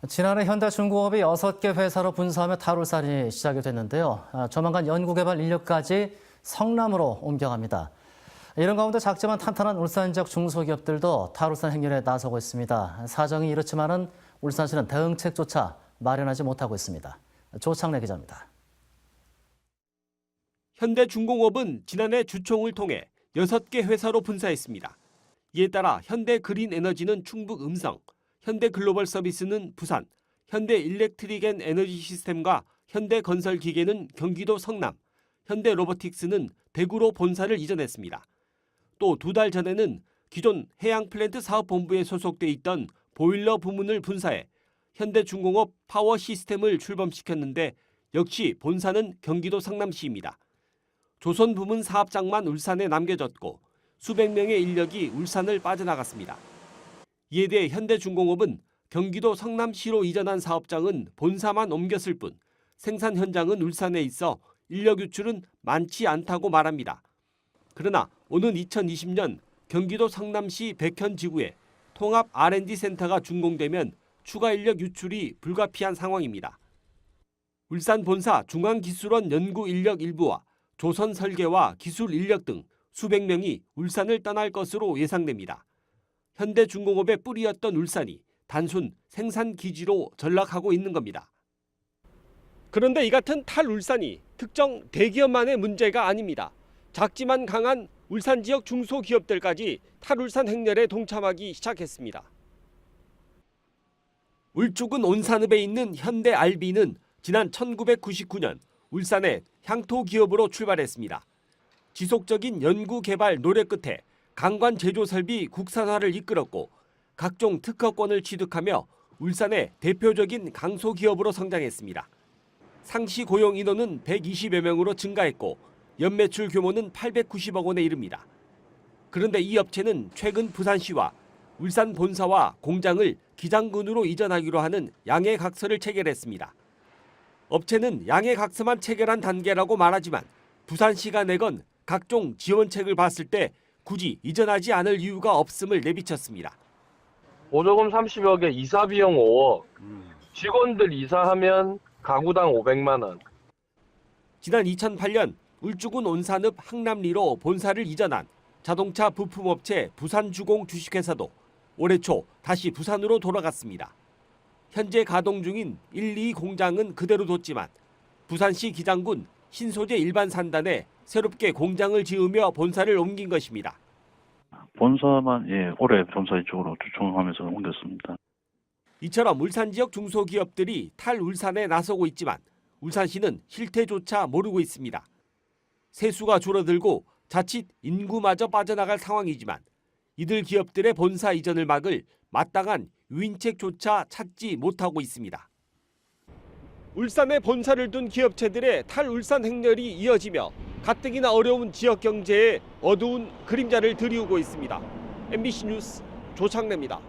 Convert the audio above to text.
지난해 현대중공업이 6개 회사로 분사하며 탈울산이 시작이 됐는데요. 조만간 연구개발 인력까지 성남으로 옮겨갑니다. 이런 가운데 작지만 탄탄한 울산 지역 중소기업들도 탈울산 행렬에 나서고 있습니다. 사정이 이렇지만은 울산시는 대응책조차 마련하지 못하고 있습니다. 조창래 기자입니다. 현대중공업은 지난해 주총을 통해 6개 회사로 분사했습니다. 이에 따라 현대그린에너지는 충북 음성, 현대글로벌서비스는 부산, 현대일렉트릭앤에너지시스템과 현대건설기계는 경기도 성남, 현대로보틱스는 대구로 본사를 이전했습니다. 또 2달 전에는 기존 해양플랜트 사업본부에 소속돼 있던 보일러 부문을 분사해 현대중공업 파워시스템을 출범시켰는데 역시 본사는 경기도 성남시입니다. 조선 부문 사업장만 울산에 남겨졌고 수백 명의 인력이 울산을 빠져나갔습니다. 이에 대해 현대중공업은 경기도 성남시로 이전한 사업장은 본사만 옮겼을 뿐 생산 현장은 울산에 있어 인력 유출은 많지 않다고 말합니다. 그러나 오는 2020년 경기도 성남시 백현지구에 통합 R&D센터가 준공되면 추가 인력 유출이 불가피한 상황입니다. 울산 본사 중앙기술원 연구 인력 일부와 조선 설계와 기술 인력 등 수백 명이 울산을 떠날 것으로 예상됩니다. 현대중공업의 뿌리였던 울산이 단순 생산 기지로 전락하고 있는 겁니다. 그런데 이 같은 탈울산이 특정 대기업만의 문제가 아닙니다. 작지만 강한 울산 지역 중소기업들까지 탈울산 행렬에 동참하기 시작했습니다. 울주군 온산읍에 있는 현대RB는 지난 1999년 울산의 향토기업으로 출발했습니다. 지속적인 연구개발 노력 끝에 강관 제조 설비 국산화를 이끌었고 각종 특허권을 취득하며 울산의 대표적인 강소기업으로 성장했습니다. 상시 고용 인원은 120여 명으로 증가했고 연매출 규모는 890억 원에 이릅니다. 그런데 이 업체는 최근 부산시와 울산 본사와 공장을 기장군으로 이전하기로 하는 양해각서를 체결했습니다. 업체는 양해각서만 체결한 단계라고 말하지만 부산시가 내건 각종 지원책을 봤을 때 굳이 이전하지 않을 이유가 없음을 내비쳤습니다. 보조금 30억에 이사 비용 5억, 직원들 이사하면 가구당 500만 원. 지난 2008년 울주군 온산읍 항남리로 본사를 이전한 자동차 부품업체 부산주공 주식회사도 올해 초 다시 부산으로 돌아갔습니다. 현재 가동 중인 1, 2 공장은 그대로 뒀지만 부산시 기장군 신소재 일반 산단에 새롭게 공장을 지으며 본사를 옮긴 것입니다. 본사만 올해 본사 이쪽으로 주총하면서 옮겼습니다. 이처럼 울산 지역 중소기업들이 탈울산에 나서고 있지만 울산시는 실태조차 모르고 있습니다. 세수가 줄어들고 자칫 인구마저 빠져나갈 상황이지만 이들 기업들의 본사 이전을 막을 마땅한 유인책조차 찾지 못하고 있습니다. 울산에 본사를 둔 기업체들의 탈울산 행렬이 이어지며 가뜩이나 어려운 지역 경제에 어두운 그림자를 드리우고 있습니다. MBC 뉴스 조창래입니다.